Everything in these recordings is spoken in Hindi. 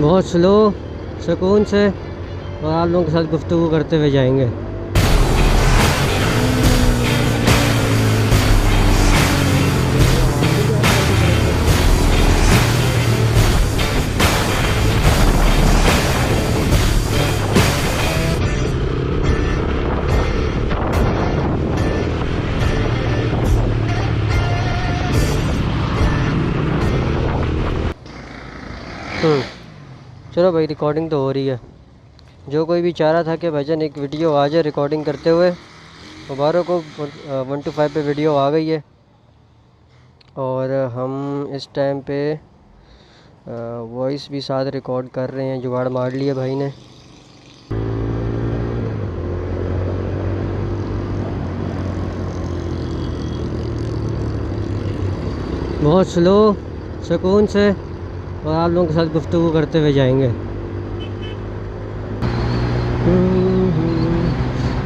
बहुत स्लो सुकून से और आप लोगों के साथ गुफ्तगू करते हुए जाएंगे। चलो भाई, रिकॉर्डिंग तो हो रही है। जो कोई भी चाह रहा था कि भाईजान एक वीडियो आ जाए रिकॉर्डिंग करते हुए, मुबारक को 1 to 5 पे वीडियो आ गई है। और हम इस टाइम पे वॉइस भी साथ रिकॉर्ड कर रहे हैं। जुगाड़ मार लिया भाई ने। बहुत स्लो सुकून से और आप लोगों के साथ गुफ्तगू करते हुए जाएंगे।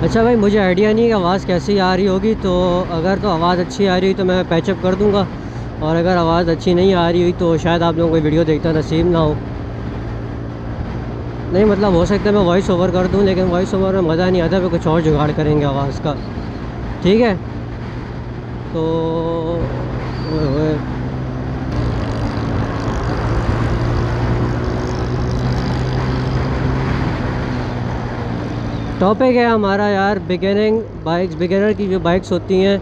अच्छा भाई, मुझे आइडिया नहीं है कि आवाज़ कैसी आ रही होगी, तो अगर तो आवाज़ अच्छी आ रही हुई तो मैं पैचअप कर दूंगा, और अगर आवाज़ अच्छी नहीं आ रही हुई तो शायद आप लोगों को वीडियो देखता नसीब ना हो। नहीं मतलब हो सकता है मैं वॉइस ओवर कर दूं, लेकिन वॉइस ओवर में मज़ा नहीं आता, फिर कुछ और जुगाड़ करेंगे आवाज़ का। ठीक है तो टॉपिक है हमारा यार बिगिनिंग बाइक्स। बिगिनर की जो बाइक्स होती हैं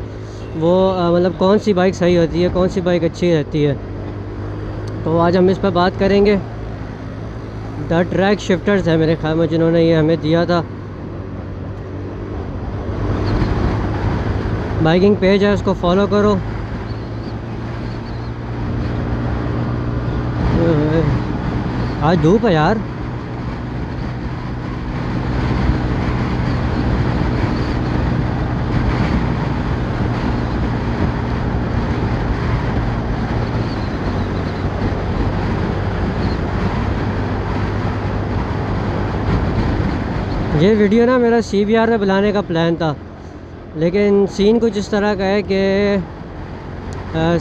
वो मतलब कौन सी बाइक सही होती है, कौन सी बाइक अच्छी रहती है, तो आज हम इस पर बात करेंगे। द ट्रैक शिफ्टर्स है मेरे ख्याल में जिन्होंने ये हमें दिया था। बाइकिंग पेज है, उसको फॉलो करो। आज धूप है यार। ये वीडियो ना मेरा CBR में बुलाने का प्लान था, लेकिन सीन कुछ इस तरह का है कि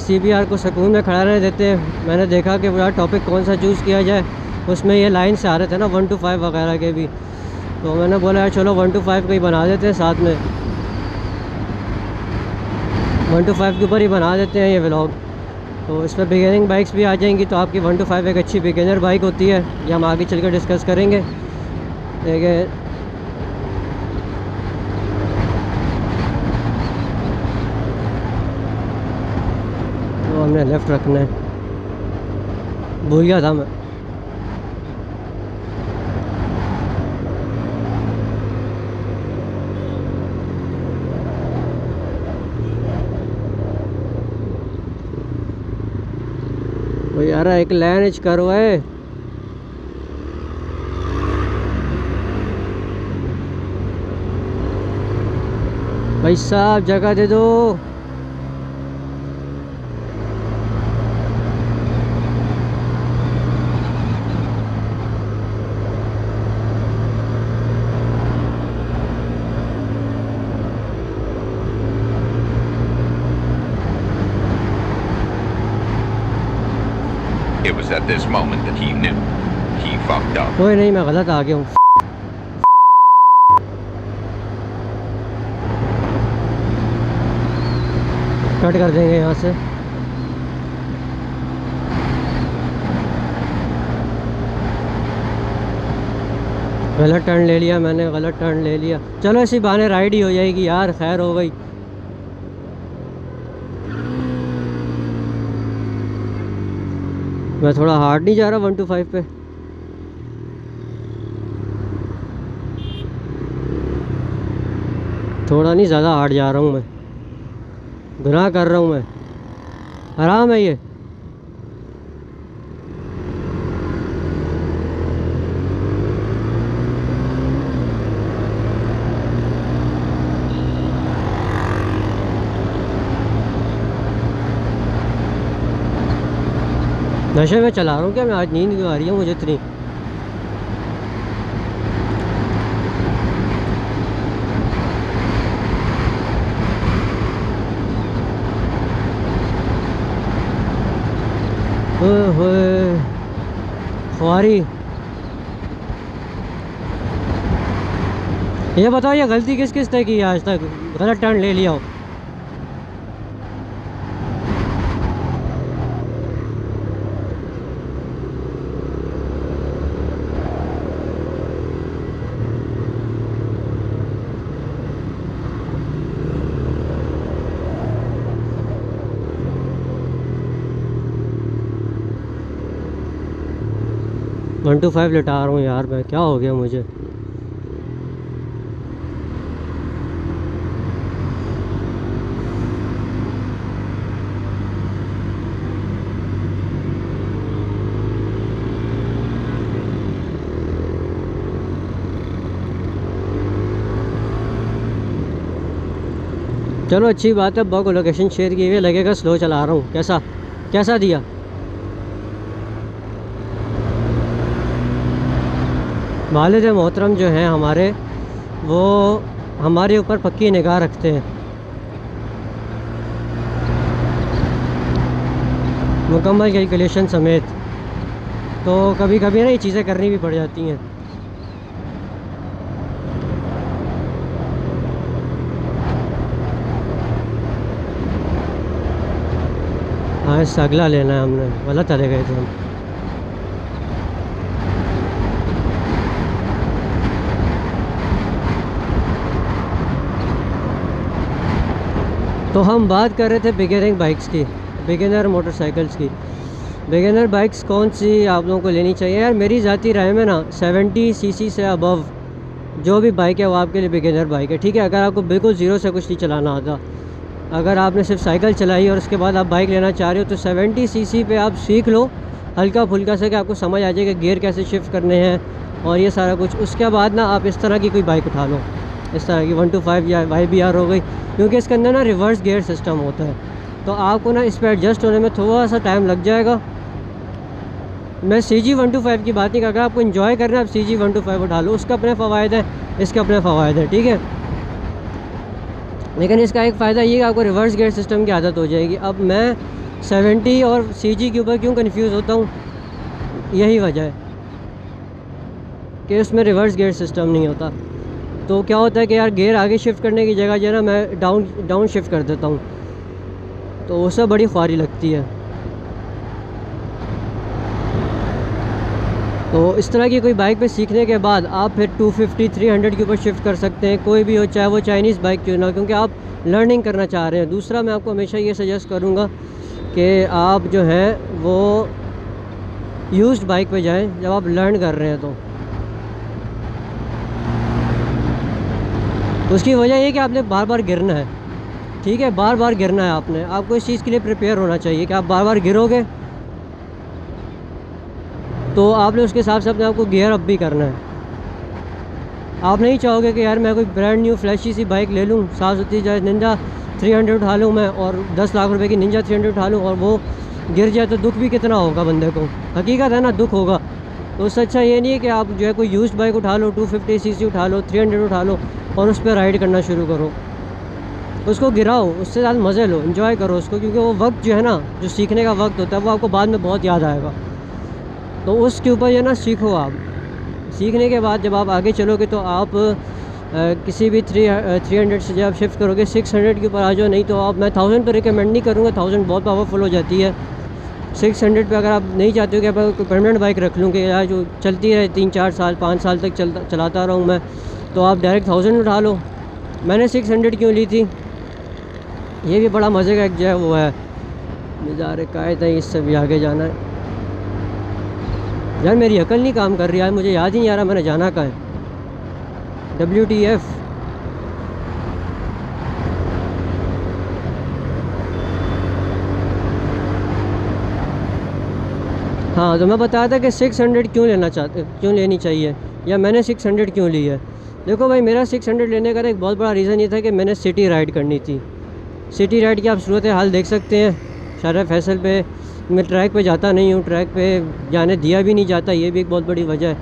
CBR को सुकून में खड़ा रहने देते। मैंने देखा कि यार टॉपिक कौन सा चूज़ किया जाए, उसमें ये लाइन से आ रहे थे ना 1 to 5 वगैरह के भी, तो मैंने बोला यार चलो 1 to 5 को ही बना देते हैं साथ में। 1 to 5 के ऊपर ही बना देते हैं ये व्लॉग। तो इसमें बिगिनिंग बाइक्स भी आ जाएंगी, तो आपकी 1 to 5 एक अच्छी बिगिनर बाइक होती है, ये हम आगे चल कर डिस्कस करेंगे। लेकिन तो हमने लेफ़्ट रखना है, भूल गया था मैं। वो यार एक लाइन इच करो है। भाई साहब जगह दे दो। It was at this moment that he knew. He fucked up. कोई नहीं, मैं गलत आ गया हूँ। कट कर देंगे यहाँ से। गलत टर्न ले लिया मैंने, गलत टर्न ले लिया। चलो इसी बहाने राइड ही हो जाएगी यार, खैर हो गई। मैं थोड़ा हार्ड नहीं जा रहा 1 to 5 पे? थोड़ा नहीं, ज़्यादा हार्ड जा रहा हूँ मैं। गुनाह कर रहा हूँ मैं। आराम है ये। नशे में चला रहा हूँ क्या मैं? आज नींद क्यों आ रही है मुझे इतनी? ख्वारी ये बताओ, ये गलती किस किस ने की है आज तक, गलत टर्न ले लिया हो? वन टू फाइव लेटा रहा हूँ यार मैं, क्या हो गया मुझे? चलो अच्छी बात है, बहुत लोकेशन शेयर की हुई है, लगेगा स्लो चला रहा हूँ। कैसा कैसा दिया? वालिद मोहतरम जो हैं हमारे, वो हमारे ऊपर पक्की निगाह रखते हैं, मुकम्मल कैलकुलेशन समेत। तो कभी कभी ना ये चीज़ें करनी भी पड़ जाती हैं। हाँ, इससे अगला लेना है हमने, गलत चले गए थे हम। तो हम बात कर रहे थे बिगिनर बाइक्स की, बिगिनर मोटरसाइकिल्स की। बिगिनर बाइक्स कौन सी आप लोगों को लेनी चाहिए? यार मेरी ज़ाती राय में ना 70 सीसी से अबव जो भी बाइक है वो आपके लिए बिगिनर बाइक है। ठीक है, अगर आपको बिल्कुल ज़ीरो से कुछ नहीं चलाना आता, अगर आपने सिर्फ साइकिल चलाई और उसके बाद आप बाइक लेना चाह रहे हो, तो 70 सीसी पे आप सीख लो हल्का फुल्का से, कि आपको समझ आ जाएगा गियर कैसे शिफ्ट करने हैं और ये सारा कुछ। उसके बाद ना आप इस तरह की कोई बाइक उठा लो, इस तरह की 125 या YBR हो गई, क्योंकि इसके अंदर ना रिवर्स गियर सिस्टम होता है, तो आपको ना इस पर एडजस्ट होने में थोड़ा सा टाइम लग जाएगा। मैं CG 125 की बात नहीं कर रहा, आपको इन्जॉय करना है आप CG 125 उठा लो, उसका अपने फ़वाद हैं, इसके अपने फ़वाद हैं, ठीक है। लेकिन इसका एक फ़ायदा ये कि आपको रिवर्स गियर सिस्टम की आदत हो जाएगी। अब मैं 70 और CG के ऊपर क्यों कंफ्यूज होता हूँ, यही वजह है कि उसमें रिवर्स गियर सिस्टम नहीं होता। तो क्या होता है कि यार गियर आगे शिफ्ट करने की जगह जो है ना, मैं डाउन शिफ्ट कर देता हूँ, तो उससे बड़ी ख्वारी लगती है। तो इस तरह की कोई बाइक पे सीखने के बाद आप फिर 250 300 के ऊपर शिफ्ट कर सकते हैं, कोई भी हो, चाहे वो चाइनीज़ बाइक क्यों ना, क्योंकि आप लर्निंग करना चाह रहे हैं। दूसरा, मैं आपको हमेशा ये सजेस्ट करूँगा कि आप जो हैं वो यूज्ड बाइक पे जाएं जब आप लर्न कर रहे हैं। तो उसकी वजह ये कि आपने बार बार गिरना है, ठीक है, बार बार गिरना है आपने, आपको इस चीज़ के लिए प्रिपेयर होना चाहिए कि आप बार बार गिरोगे तो आपने उसके हिसाब से अपने आप को गियर अप भी करना है। आप नहीं चाहोगे कि यार मैं कोई ब्रांड न्यू फ्लैशी सी बाइक ले लूँ, साफ सुथरी, चाहे निंजा 300 उठा लूँ मैं, और 10 लाख रुपए की निंजा 300 उठा लूँ और वो गिर जाए तो दुख भी कितना होगा बंदे को। हकीकत है ना, दुख होगा। तो उससे अच्छा ये नहीं है कि आप जो है कोई यूज्ड बाइक उठा लो, 250 सीसी उठा लो, 300 उठा लो और उस पर राइड करना शुरू करो, उसको गिराओ, उससे ज़्यादा मज़े लो, इन्जॉय करो उसको, क्योंकि वो वक्त जो है ना, जो सीखने का वक्त होता है, वो आपको बाद में बहुत याद आएगा। तो उसके ऊपर जो है ना सीखो आप। सीखने के बाद जब आप आगे चलोगे तो आप किसी भी 300 से जब आप शिफ्ट करोगे 600 के ऊपर आ जाओ। नहीं तो आप, मैं 1000 पे रिकमेंड नहीं करूँगा, 1000 बहुत पावरफुल हो जाती है। 600 पे अगर आप नहीं चाहते हो कि आप कोई परमानेंट बाइक रख लूँ कि यार जो चलती रहे 3-4 साल 5 साल तक चलाता रहूँ मैं, तो आप डायरेक्ट 1000 उठा लो। मैंने 600 क्यों ली थी, ये भी बड़ा मज़े का एक जो है वो है, नज़ारे कायद है, इससे भी आगे जाना है। यार मेरी अकल नहीं काम कर रही है, मुझे याद ही नहीं आ रहा मैंने जाना कहाँ है। WTF। हाँ, तो मैं बताया था कि 600 क्यों लेनी चाहिए, या मैंने 600 क्यों ली है। देखो भाई, मेरा 600 लेने का एक बहुत बड़ा रीज़न ये था कि मैंने सिटी राइड करनी थी। सिटी राइड की आप सूरत हाल देख सकते हैं, शारा फैसल पे मैं ट्रैक पे जाता नहीं हूँ, ट्रैक पे जाने दिया भी नहीं जाता, ये भी एक बहुत बड़ी वजह है।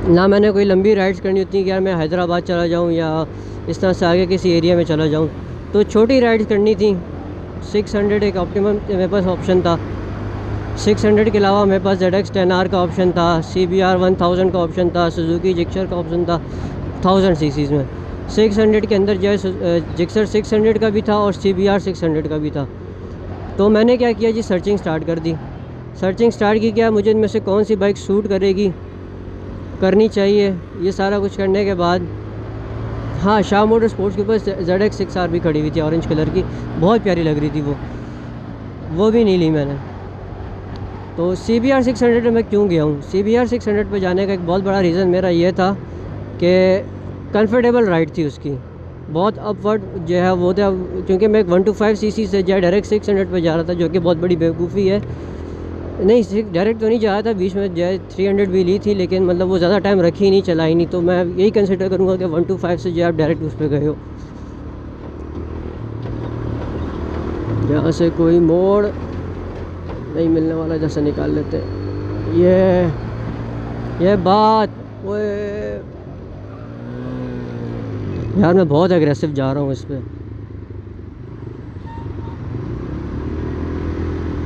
ना मैंने कोई लंबी राइड्स करनी होती कि यार मैं हैदराबाद चला जाऊँ या इस तरह से आगे किसी एरिया में चला जाऊँ, तो छोटी राइड्स करनी थी। 600 एक ऑप्टिमम मेरे पास ऑप्शन था। 600 के अलावा मेरे पास ZX 10R का ऑप्शन था, CBR 1000 का ऑप्शन था, सुजुकी जिक्सर का ऑप्शन था 1000 सीसीज़ में। 600 के अंदर जो है जिक्सर 600 का भी था और CBR 600 का भी था। तो मैंने क्या किया जी, सर्चिंग स्टार्ट कर दी। सर्चिंग स्टार्ट की क्या, मुझे इनमें से कौन सी बाइक सूट करेगी, करनी चाहिए, ये सारा कुछ करने के बाद हाँ, शाह मोटर स्पोर्ट्स के ऊपर ZX 6R भी खड़ी हुई थी ऑरेंज कलर की, बहुत प्यारी लग रही थी वो भी नहीं ली मैंने। तो CBR 600 में मैं क्यों गया हूँ, CBR 600 पे जाने का एक बहुत बड़ा रीज़न मेरा ये था कि कंफर्टेबल राइड थी उसकी, बहुत अपवर्ड जो है वो था, क्योंकि मैं 125 सीसी से जो डायरेक्ट 600 पे जा रहा था, जो कि बहुत बड़ी बेवकूफ़ी है। नहीं, डायरेक्ट तो नहीं जा रहा था, बीच में जो है 300 भी ली थी, लेकिन मतलब वो ज़्यादा टाइम रखी नहीं, चलाई नहीं। तो मैं यही कंसिडर करूँगा कि 125 से जो है आप डायरेक्ट उस पर गए हो। जहाँ से कोई मोड़ नहीं मिलने वाला, जैसे निकाल लेते ये बात। वो यार मैं बहुत एग्रेसिव जा रहा हूँ इस पर।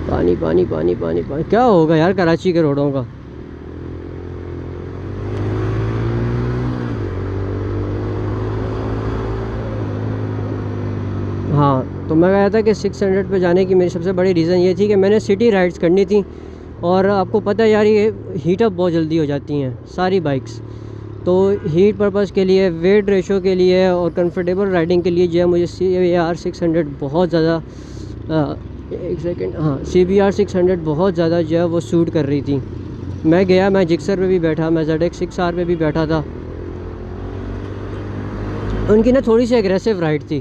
पानी पानी पानी पानी पानी, क्या होगा यार कराची के रोडों का। हाँ, तो मैं कहा था कि 600 पे जाने की मेरी सबसे बड़ी रीज़न ये थी कि मैंने सिटी राइड्स करनी थी, और आपको पता है यार ये हीट अप बहुत जल्दी हो जाती हैं सारी बाइक्स। तो हीट पर्पज़ के लिए, वेट रेशो के लिए और कंफर्टेबल राइडिंग के लिए जो है मुझे CBR 600 बहुत ज़्यादा एक सेकंड, हाँ, CBR 600 बहुत ज़्यादा जो है वो सूट कर रही थी। मैं गया, मैं जिक्सर पे भी बैठा, मैं ZX 6R पे भी बैठा था। उनकी ना थोड़ी सी एग्रेसिव राइड थी,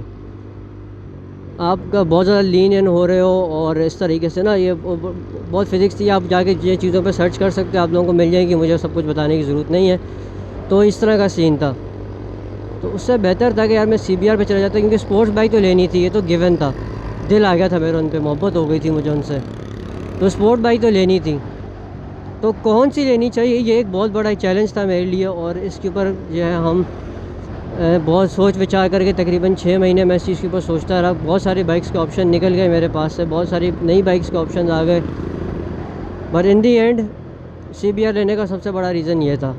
आपका बहुत ज़्यादा लीन इन हो रहे हो, और इस तरीके से ना ये बहुत फिज़िक्स थी। आप जाके ये चीज़ों पे सर्च कर सकते हो, आप लोगों को मिल जाएगी, मुझे सब कुछ बताने की ज़रूरत नहीं है। तो इस तरह का सीन था। तो उससे बेहतर था कि यार मैं CBR पे चला जाता, क्योंकि स्पोर्ट्स बाइक तो लेनी थी, ये तो गिवन था, दिल आ गया था मेरा उन पर, मोहब्बत हो गई थी मुझे उनसे, तो स्पोर्ट बाइक तो लेनी थी। तो कौन सी लेनी चाहिए, ये एक बहुत बड़ा चैलेंज था मेरे लिए, और इसके ऊपर जो है हम बहुत सोच विचार करके तकरीबन 6 महीने मैं इस चीज़ के ऊपर सोचता रहा। बहुत सारी बाइक्स के ऑप्शन निकल गए मेरे पास से, बहुत सारी नई बाइक्स के ऑप्शन आ गए, but in the and CBR लेने का सबसे बड़ा रीज़न ये था।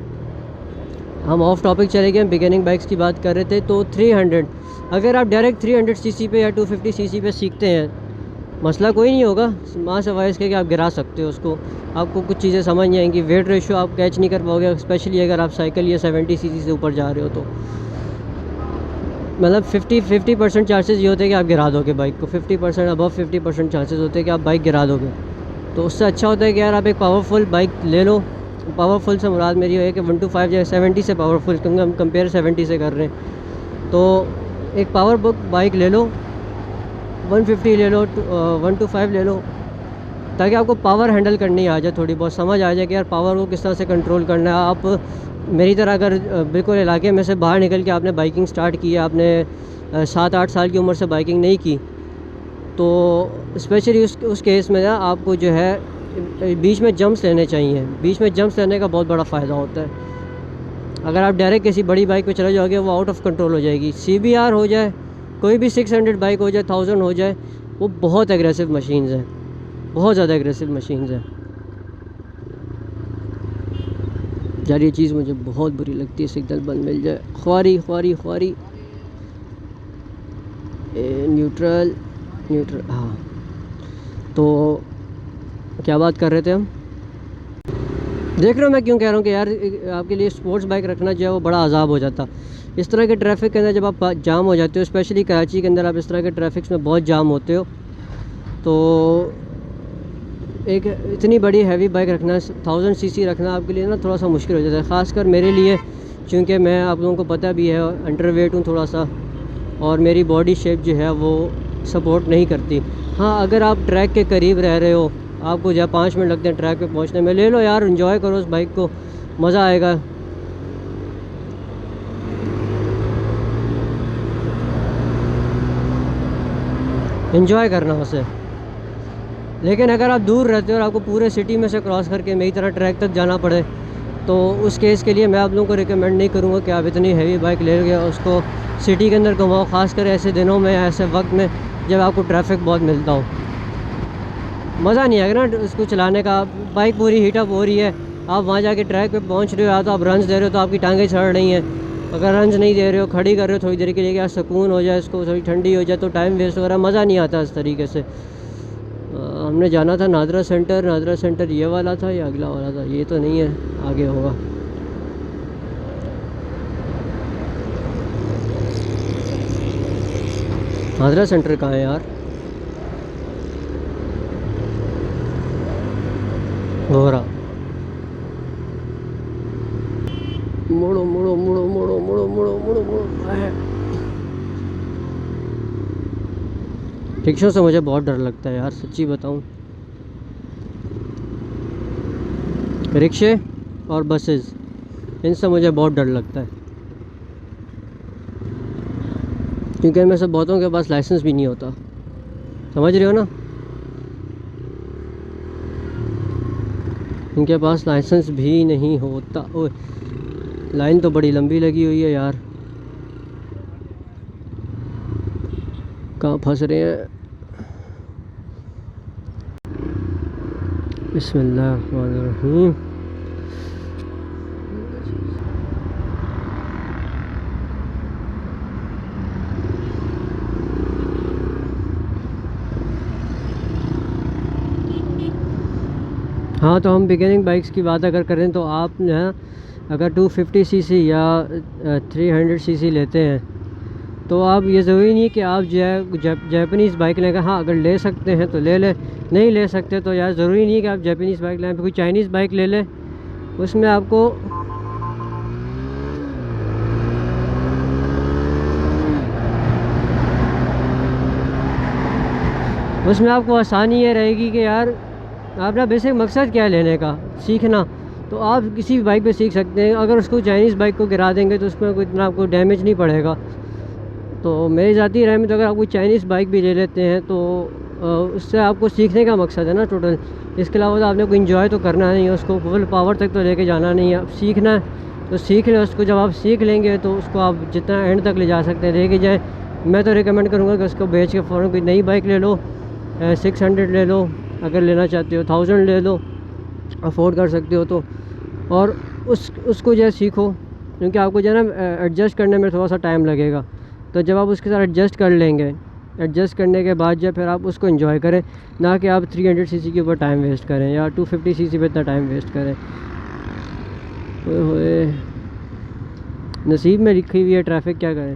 हम ऑफ टॉपिक चले गए, बिगिनिंग बाइक्स की बात कर रहे थे। तो 300, अगर आप डायरेक्ट 300 सीसी पे या 250 सीसी पे सीखते हैं, मसला कोई नहीं होगा, माँ से वाइस के आप गिरा सकते हो उसको, आपको कुछ चीज़ें समझ नहीं आएंगी, वेट रेशो आप कैच नहीं कर पाओगे, स्पेशली अगर आप साइकिल या 70 सीसी से ऊपर जा रहे हो। तो मतलब 50% चांसेस ये होते हैं कि आप गिरा दोगे बाइक को, 50% अबव 50% चांसेस होते हैं कि आप बाइक गिरा दोगे। तो उससे अच्छा होता है कि यार आप एक पावरफुल बाइक ले लो। पावरफुल से मुराद मेरी है कि 125 या 70 से पावरफुल, क्योंकि हम कंपेयर 70 से कर रहे हैं। तो एक पावर बुक बाइक ले लो, 150 ले लो, 125 ले लो, ताकि आपको पावर हैंडल करनी आ जाए, थोड़ी बहुत समझ आ जाए कि यार पावर को किस तरह से कंट्रोल करना है। आप मेरी तरह अगर बिल्कुल इलाके में से बाहर निकल के आपने बाइकिंग स्टार्ट की है, आपने 7-8 साल की उम्र से बाइकिंग नहीं की, तो स्पेशली उस केस में ना आपको जो है बीच में जंप्स लेने चाहिए। बीच में जंप्स लेने का बहुत बड़ा फ़ायदा होता है। अगर आप डायरेक्ट किसी बड़ी बाइक पे चले जाओगे, वो आउट ऑफ कंट्रोल हो जाएगी। CBR हो जाए, कोई भी 600 बाइक हो जाए, 1000 हो जाए, वो बहुत एग्रेसिव मशीन्स हैं, बहुत ज़्यादा एग्रेसिव मशीन्स हैं। यार ये चीज़ मुझे बहुत बुरी लगती है, सिग्नल बंद मिल जाए, ख्वारी ख्वारी ख्वारी, न्यूट्रल न्यूट्रल। हाँ, तो क्या बात कर रहे थे हम, देख रहे हो मैं क्यों कह रहा हूँ कि यार आपके लिए स्पोर्ट्स बाइक रखना जो है वो बड़ा अजाब हो जाता। इस तरह के ट्रैफिक के अंदर जब आप जाम हो जाते हो, स्पेशली कराची के अंदर आप इस तरह के ट्रैफिक्स में बहुत जाम होते हो, तो एक इतनी बड़ी हैवी बाइक रखना, 1000 सीसी रखना आपके लिए ना थोड़ा सा मुश्किल हो जाता है, ख़ासकर मेरे लिए, क्योंकि मैं, आप लोगों को पता भी है, अंडरवेट हूँ थोड़ा सा, और मेरी बॉडी शेप जो है वो सपोर्ट नहीं करती। हाँ, अगर आप ट्रैक के करीब रह रहे हो, आपको जो 5 मिनट लगते हैं ट्रैक पे पहुंचने में, ले लो यार, एंजॉय करो उस बाइक को, मज़ा आएगा। एंजॉय करना उसे। लेकिन अगर आप दूर रहते हो और आपको पूरे सिटी में से क्रॉस करके मेरी तरह ट्रैक तक जाना पड़े, तो उस केस के लिए मैं आप लोगों को रिकमेंड नहीं करूँगा कि आप इतनी हैवी बाइक ले गए उसको सिटी के अंदर घुमाओ, ख़ासकर ऐसे दिनों में, ऐसे वक्त में जब आपको ट्रैफिक बहुत मिलता हो। मज़ा नहीं आएगा ना उसको चलाने का। बाइक पूरी हीटअप हो रही है, आप वहाँ जाके ट्रैक पे पहुँच रहे हो, या तो आप रंज दे रहे हो तो आपकी टांगें सड़ रही हैं। अगर रंज नहीं दे रहे हो, खड़ी कर रहे हो थोड़ी देर के लिए, क्या सुकून हो जाए, इसको थोड़ी ठंडी हो जाए, तो टाइम वेस्ट हो रहा है, मज़ा नहीं आता इस तरीके से। हमने जाना था नादरा सेंटर। नादरा सेंटर ये वाला था या अगला वाला था, ये तो नहीं है, आगे होगा। नादरा सेंटर कहाँ है यार? घोरा। मुड़ो मुड़ो मुड़ो मुड़ो मुड़ो मुड़ो मुड़ो मुड़ो। रिक्शों से मुझे बहुत डर लगता है यार, सच्ची बताऊं। रिक्शे और बसेस, इनसे मुझे बहुत डर लगता है, क्योंकि इनमें से बहुतों के पास लाइसेंस भी नहीं होता, समझ रहे हो ना? इनके पास लाइसेंस भी नहीं होता। ओए, लाइन तो बड़ी लंबी लगी हुई है यार, कहाँ फंस रहे हैं। बिस्मिल्लाहिर्रहमानिर्रहीम। हाँ, तो हम बिगिनिंग बाइक्स की बात अगर करें तो आप जो है अगर 250 सीसी या 300 सीसी लेते हैं तो आप, ये ज़रूरी नहीं कि आप जो है जापानीज़ बाइक लेंगे। हाँ, अगर ले सकते हैं तो ले लें, नहीं ले सकते तो यार ज़रूरी नहीं है कि आप जापानीज़ बाइक लें, कोई चाइनीज़ बाइक ले लें। उसमें आपको आसानी ये रहेगी कि यार आपका बेसिक मकसद क्या है लेने का, सीखना। तो आप किसी भी बाइक पे सीख सकते हैं। अगर उसको चाइनीज़ बाइक को गिरा देंगे तो उसमें कोई इतना आपको डैमेज नहीं पड़ेगा। तो मेरी ज़ाती राय में तो अगर आप कोई चाइनीज़ बाइक भी ले लेते हैं तो उससे आपको सीखने का मकसद है ना टोटल। इसके अलावा तो आपने कोई इन्जॉय तो करना नहीं है, उसको फुल पावर तक तो लेके जाना नहीं है। अब सीखना है तो सीख लें उसको। जब आप सीख लेंगे तो उसको आप जितना एंड तक ले जा सकते हैं लेके जाएँ। मैं तो रिकमेंड करूँगा कि उसको बेच के फ़ौरन कोई नई बाइक ले लो, 600 ले लो, अगर लेना चाहते हो 1000 ले लो, अफोर्ड कर सकते हो तो। और उसको जो है सीखो, क्योंकि आपको जो है ना एडजस्ट करने में थोड़ा सा टाइम लगेगा। तो जब आप उसके साथ एडजस्ट कर लेंगे, एडजस्ट करने के बाद जब फिर आप उसको एंजॉय करें, ना कि आप 300 सीसी के ऊपर टाइम वेस्ट करें या 250 सीसी पे इतना टाइम वेस्ट करें। ओए होए, नसीब में लिखी हुई है ट्रैफिक, क्या करें।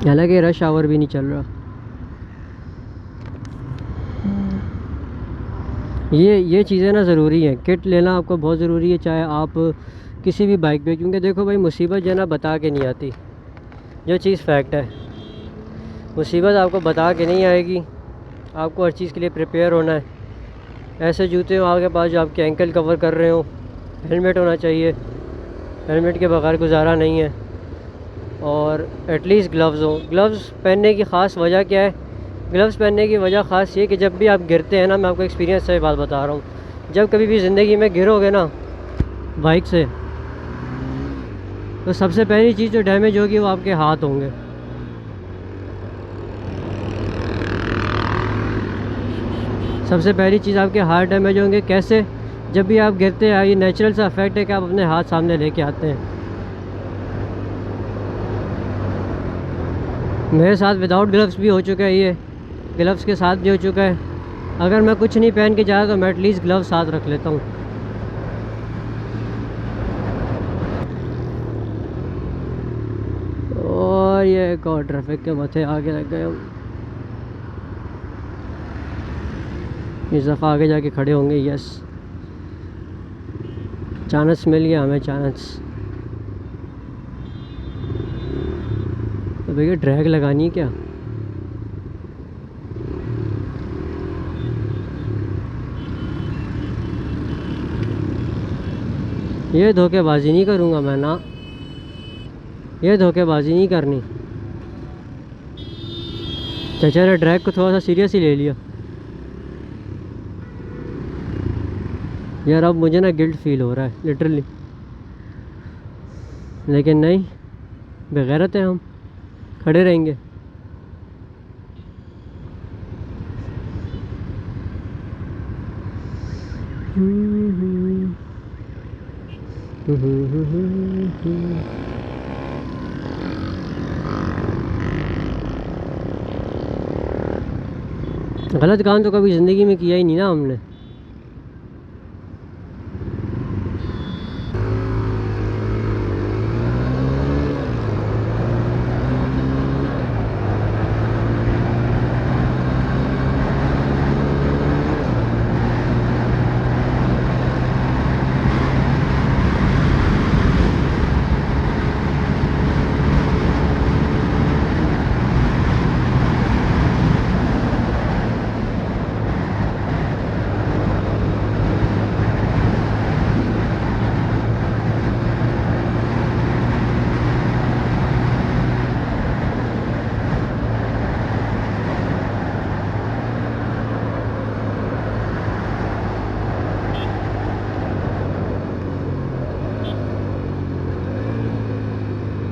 हालांकि रश आवर भी नहीं चल रहा। ये चीज़ें ना ज़रूरी हैं, किट लेना आपको बहुत ज़रूरी है, चाहे आप किसी भी बाइक पे। क्योंकि देखो भाई, मुसीबत जो है ना बता के नहीं आती, जो चीज़ फैक्ट है। मुसीबत आपको बता के नहीं आएगी, आपको हर चीज़ के लिए प्रिपेयर होना है। ऐसे जूते हो आपके पास जो आपके एंकल कवर कर रहे हो, हेलमेट होना चाहिए, हेलमेट के बगैर गुजारा नहीं है। और एटलीस्ट ग्लव्स हो। ग्लव्स पहनने की ख़ास वजह क्या है? ग्लव्स पहनने की वजह ख़ास ये कि जब भी आप गिरते हैं ना, मैं आपको एक्सपीरियंस से बात बता रहा हूँ, जब कभी भी ज़िंदगी में गिरोगे ना बाइक से, तो सबसे पहली चीज़ जो डैमेज होगी वो आपके हाथ होंगे। सबसे पहली चीज़ आपके हाथ डैमेज होंगे। कैसे? जब भी आप गिरते हैं, ये नेचुरल सा इफेक्ट है कि आप अपने हाथ सामने लेके आते हैं। मेरे साथ विदाउट ग्लव्स भी हो चुका है, ये ग्लव्स के साथ भी हो चुका है। अगर मैं कुछ नहीं पहन के जा रहा तो मैं एटलीस्ट ग्लव्स साथ रख लेता हूँ। और ये एक और ट्रैफिक के माथे आगे लग गए हम। इस दफ़ा आगे जाके खड़े होंगे। यस, चांस मिल गया हमें, चांस। तो भैया ड्रैग लगानी है क्या? ये धोखेबाजी नहीं करूँगा मैं ना, ये धोखेबाजी नहीं करनी। चाचा ने ड्रैग को थोड़ा सा सीरियस ही ले लिया यार। अब मुझे ना गिल्ट फील हो रहा है लिटरली, लेकिन नहीं, बेगैरत हैं हम, खड़े रहेंगे। गलत काम तो कभी ज़िंदगी में किया ही नहीं ना हमने।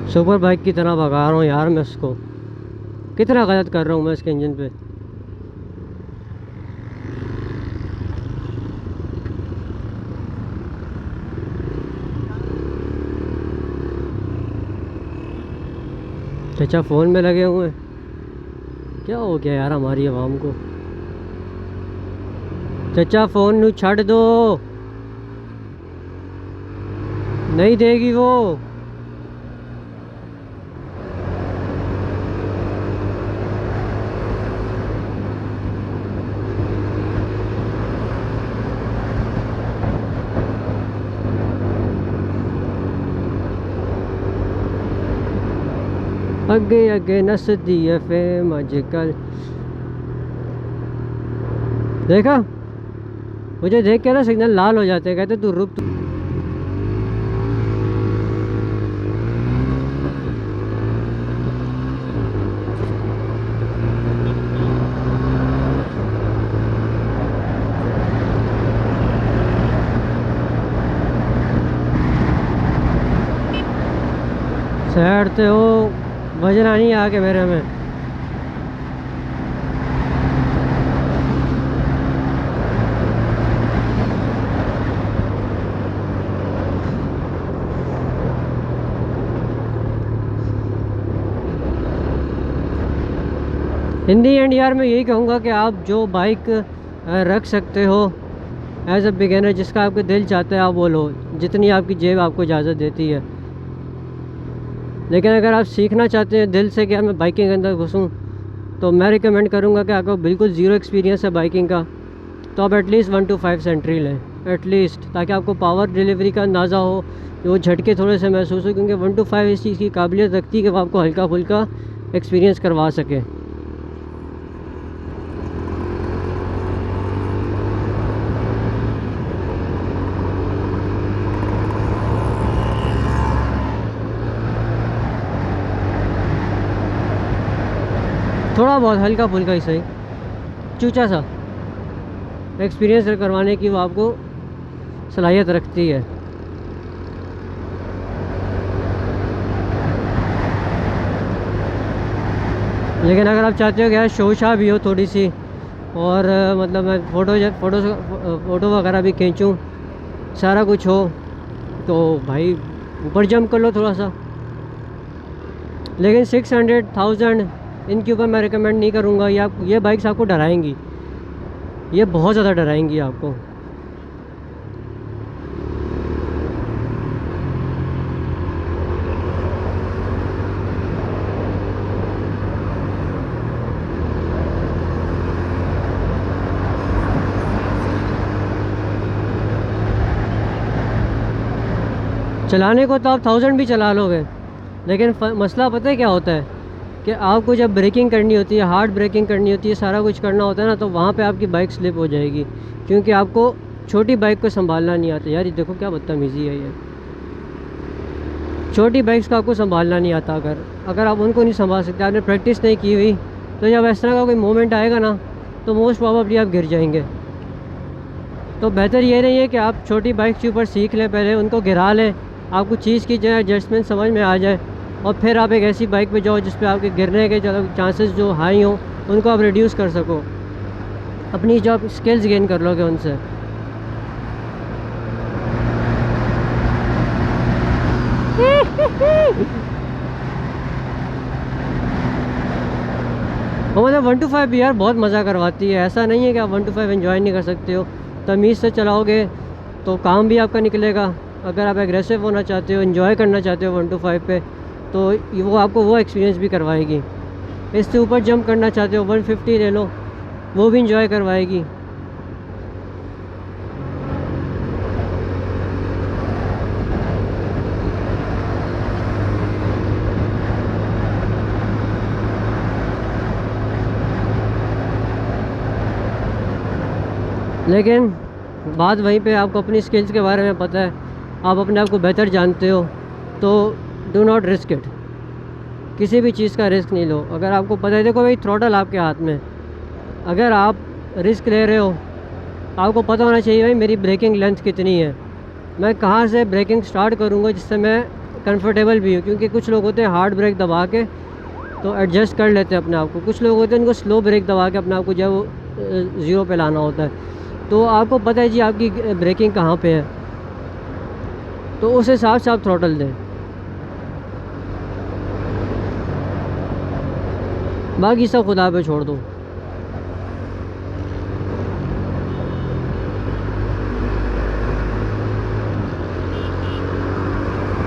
सुपर बाइक की तरह भगा रहा हूँ यार मैं इसको। कितना गलत कर रहा हूँ मैं इसके इंजन पे। चाचा फ़ोन में लगे हुए हैं। क्या हो गया यार हमारी आवाम को। चाचा फ़ोन नू छड़ दो, नहीं देगी वो। अगे अगे नसदी है फेम आजकल। देखा, मुझे देख के ना सिग्नल लाल हो जाते हैं, कहते तू रुक। सैरते हो वजन नहीं आके मेरे में। हिंदी एंड यार मैं यही कहूँगा कि आप जो बाइक रख सकते हो एज अ बिगिनर, जिसका आपका दिल चाहता है आप वो लो, जितनी आपकी जेब आपको इजाज़त देती है। लेकिन अगर आप सीखना चाहते हैं दिल से कि यार मैं बाइकिंग के अंदर घुसूँ, तो मैं रिकमेंड करूँगा कि आपको बिल्कुल ज़ीरो एक्सपीरियंस है बाइकिंग का, तो आप एटलीस्ट 1 to 5 सेंट्री लें एटलीस्ट, ताकि आपको पावर डिलीवरी का अंदाज़ा हो, वो झटके थोड़े से महसूस हो। क्योंकि 1 to 5 इस चीज़ की काबिलियत रखती है कि वो आपको हल्का फुल्का एक्सपीरियंस करवा सके। थोड़ा बहुत हल्का फुल्का ही सही, चूचा सा एक्सपीरियंस करवाने की वो आपको सलाहियत रखती है। लेकिन अगर आप चाहते हो कि यार शोशा भी हो थोड़ी सी, और मतलब मैं फ़ोटो वगैरह भी खींचूँ, सारा कुछ हो, तो भाई ऊपर जंप कर लो थोड़ा सा। लेकिन 600,000 इनके ऊपर मैं रिकमेंड नहीं करूँगा। ये बाइक्स आपको डराएंगी, ये बहुत ज़्यादा डराएंगी आपको। चलाने को तो आप 1000 भी चला लोगे, लेकिन मसला पता है क्या होता है कि आपको जब ब्रेकिंग करनी होती है, हार्ड ब्रेकिंग करनी होती है, सारा कुछ करना होता है ना, तो वहाँ पे आपकी बाइक स्लिप हो जाएगी, क्योंकि आपको छोटी बाइक को संभालना नहीं आता। यार ये देखो क्या बदतमीज़ी है ये, छोटी बाइक्स का आपको संभालना नहीं आता। अगर आप उनको नहीं संभाल सकते, आपने प्रैक्टिस नहीं की हुई, तो जब इस तरह का कोई मोमेंट आएगा ना, तो मोस्ट प्रॉबेबली आप गिर जाएंगे। तो बेहतर ये नहीं है कि आप छोटी बाइक के ऊपर सीख लें, पहले उनको गिरा लें, आपको चीज़ की जो है एडजस्टमेंट समझ में आ जाए, और फिर आप एक ऐसी बाइक पे जाओ जिस पे आपके गिरने के चांसेस जो हाई हों उनको आप रिड्यूस कर सको, अपनी जो आप स्किल्स गेन कर लोगे उनसे। वो मतलब 1 to 5 भी यार बहुत मज़ा करवाती है। ऐसा नहीं है कि आप 1 to 5 एंजॉय नहीं कर सकते हो। तमीज़ से चलाओगे तो काम भी आपका निकलेगा। अगर आप एग्रेसिव होना चाहते हो, एंजॉय करना चाहते हो 1 to 5 पे, तो वो आपको वो एक्सपीरियंस भी करवाएगी। इससे ऊपर जंप करना चाहते हो 150 ले लो, वो भी इंजॉय करवाएगी। लेकिन बात वहीं पे, आपको अपनी स्किल्स के बारे में पता है, आप अपने आप को बेहतर जानते हो, तो डू नॉट रिस्क इट। किसी भी चीज़ का रिस्क नहीं लो। अगर आपको पता है, देखो भाई थ्रॉटल आपके हाथ में, अगर आप रिस्क ले रहे हो, आपको पता होना चाहिए भाई मेरी ब्रेकिंग लेंथ कितनी है, मैं कहाँ से ब्रेकिंग स्टार्ट करूँगा जिससे मैं कंफर्टेबल भी हूँ। क्योंकि कुछ लोग होते हैं हार्ड ब्रेक दबा के तो एडजस्ट कर लेते हैं अपने आप को, कुछ लोग होते हैं उनको स्लो ब्रेक दबा के अपने आप को जो है वो ज़ीरो पे लाना होता है। तो आपको पता है जी आपकी ब्रेकिंग कहाँ पे है, तो उस हिसाब से आप थ्रॉटल दें। बाकी सब खुदा पे छोड़ दो।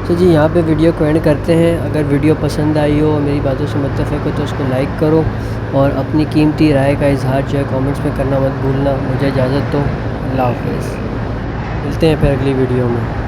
तो जी यहाँ पे वीडियो को एंड करते हैं। अगर वीडियो पसंद आई हो, मेरी बातों से मुत्तफ़िक़ हो, तो उसको लाइक करो और अपनी कीमती राय का इजहार जो है कमेंट्स में करना मत भूलना। मुझे इजाज़त दो। अल्लाह हाफ़िज़। मिलते हैं फिर अगली वीडियो में।